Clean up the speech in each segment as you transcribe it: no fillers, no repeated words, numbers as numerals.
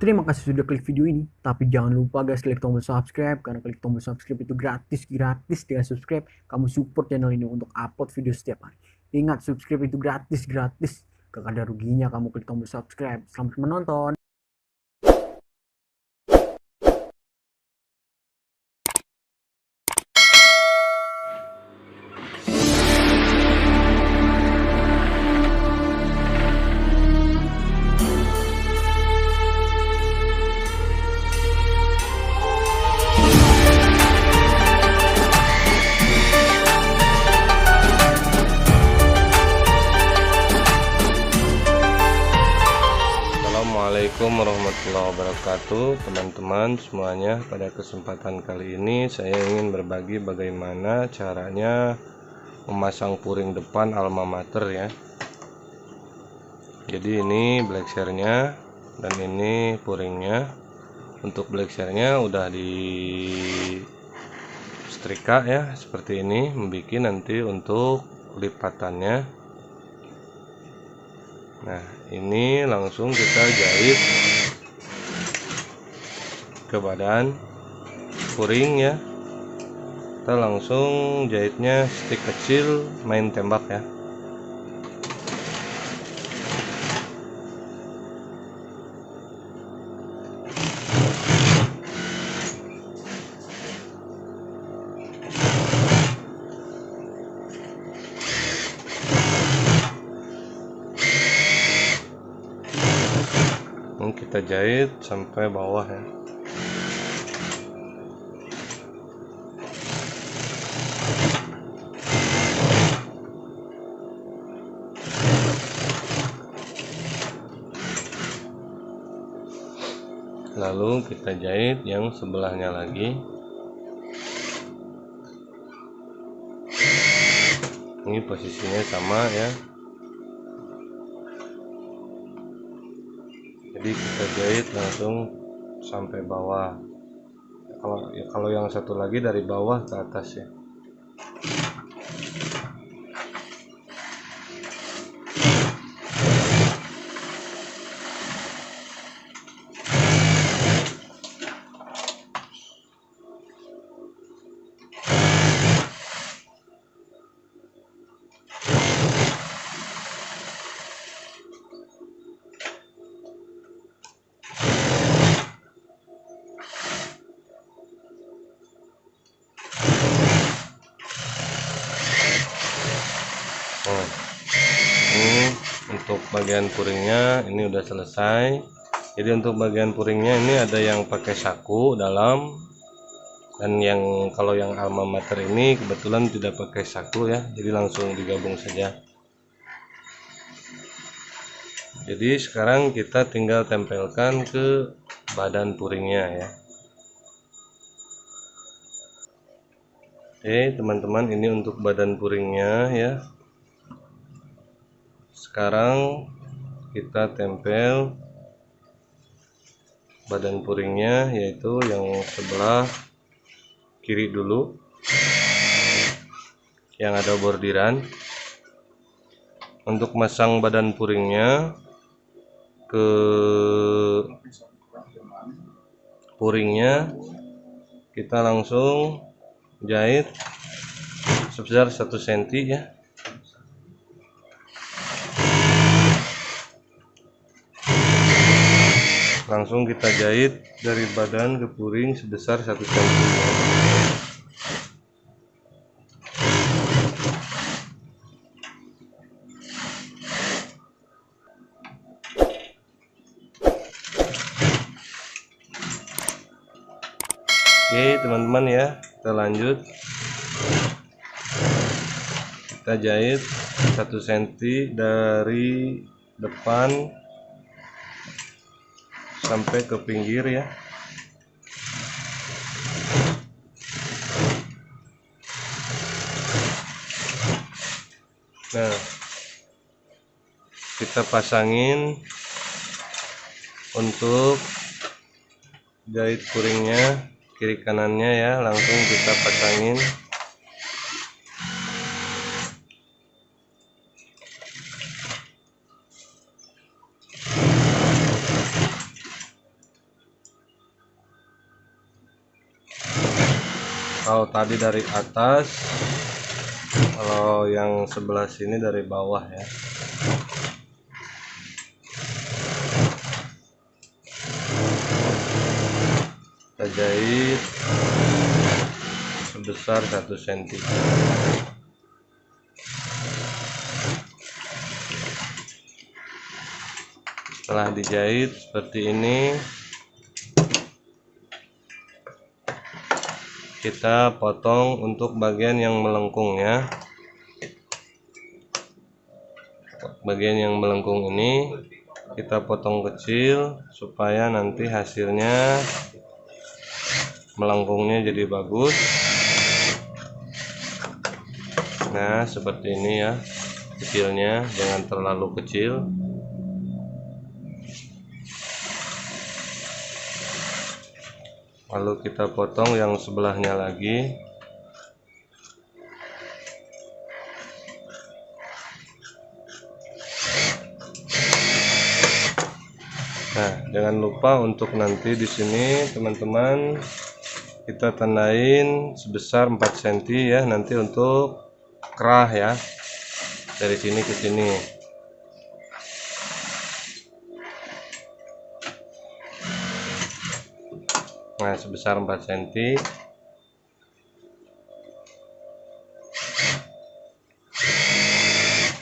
Terima kasih sudah klik video ini. Tapi jangan lupa guys, klik tombol subscribe. Karena klik tombol subscribe itu gratis. Gratis dengan subscribe, kamu support channel ini untuk upload video setiap hari. Ingat, subscribe itu gratis. Gratis. Gak ada ruginya kamu klik tombol subscribe. Selamat menonton. Assalamualaikum warahmatullahi wabarakatuh, teman-teman semuanya. Pada kesempatan kali ini saya ingin berbagi bagaimana caranya memasang puring depan alma mater ya. Jadi ini black share-nya dan ini puringnya. Untuk black share-nya udah di setrika ya, seperti ini, membuat nanti untuk lipatannya. Nah, ini langsung kita jahit ke badan puring ya. Kita langsung jahitnya stick kecil, main tembak ya. Ini kita jahit sampai bawah ya. Lalu kita jahit yang sebelahnya lagi. Ini posisinya sama ya. Jadi kita jahit langsung sampai bawah. Kalau yang satu lagi dari bawah ke atas ya. Ini untuk bagian puringnya ini udah selesai. Jadi untuk bagian puringnya ini ada yang pakai saku dalam, dan yang kalau yang alma mater ini kebetulan tidak pakai saku ya, jadi langsung digabung saja. Jadi sekarang kita tinggal tempelkan ke badan puringnya ya. Oke teman-teman, ini untuk badan puringnya ya. Sekarang kita tempel badan puringnya, yaitu yang sebelah kiri dulu yang ada bordiran. Untuk masang badan puringnya ke puringnya, kita langsung jahit sebesar 1 cm ya. Langsung kita jahit dari badan ke puring sebesar 1 cm. Oke teman-teman ya, kita lanjut. Kita jahit 1 cm dari depan sampai ke pinggir ya. Nah, kita pasangin untuk jahit puringnya kiri kanannya ya, langsung kita pasangin. Kalau tadi dari atas, kalau yang sebelah sini dari bawah ya. Kita jahit sebesar 1 cm. Setelah dijahit seperti ini, kita potong untuk bagian yang melengkung ya. Bagian yang melengkung ini kita potong kecil supaya nanti hasilnya melengkungnya jadi bagus. Nah, seperti ini ya, kecilnya jangan terlalu kecil. Lalu kita potong yang sebelahnya lagi. Nah, jangan lupa untuk nanti di sini teman-teman kita tandain sebesar 4 cm ya, nanti untuk kerah ya, dari sini ke sini. Nah, sebesar 4 cm.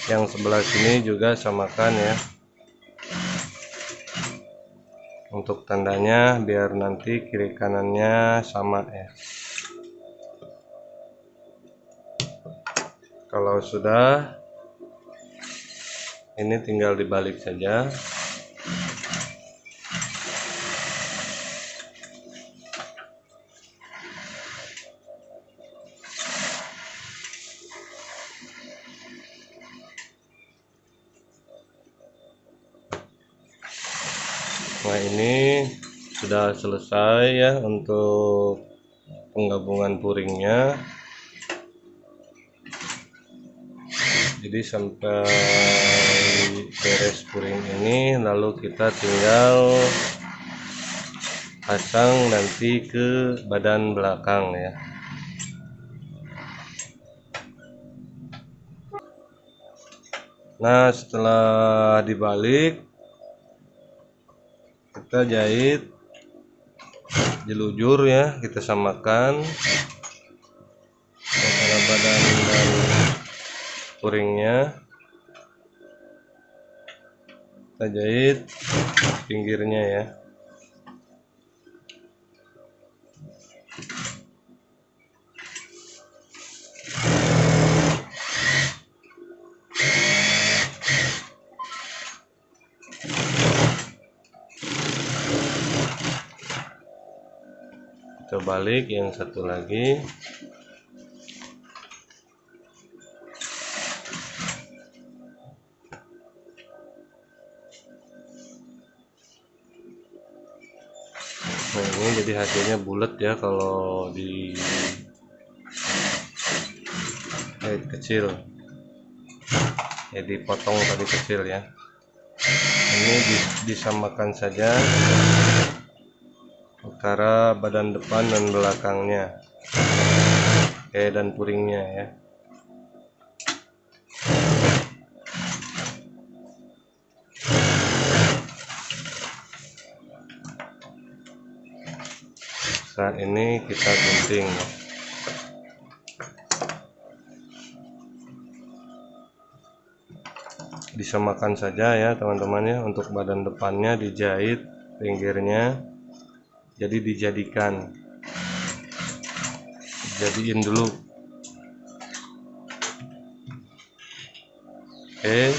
Yang sebelah sini juga samakan ya, untuk tandanya biar nanti kiri kanannya sama ya. Kalau sudah, ini tinggal dibalik saja. Nah, ini sudah selesai ya untuk penggabungan puringnya. Jadi sampai beres puring ini, lalu kita tinggal pasang nanti ke badan belakang ya. Nah, setelah dibalik, kita jahit jelujur ya, kita samakan antara badan dan puringnya. Kita jahit pinggirnya ya. Kita balik yang satu lagi. Nah, ini jadi hasilnya bulat ya kalau di kecil ya, dipotong tadi kecil ya. Ini disamakan saja antara badan depan dan belakangnya, dan puringnya ya. Saat ini kita gunting. Disamakan saja ya teman-teman ya, untuk badan depannya dijahit pinggirnya, jadi jadiin dulu. Oke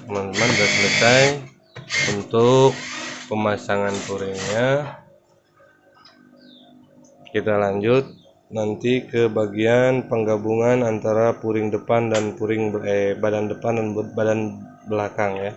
teman-teman, sudah selesai untuk pemasangan puringnya. Kita lanjut nanti ke bagian penggabungan antara puring depan dan badan depan dan badan belakang ya.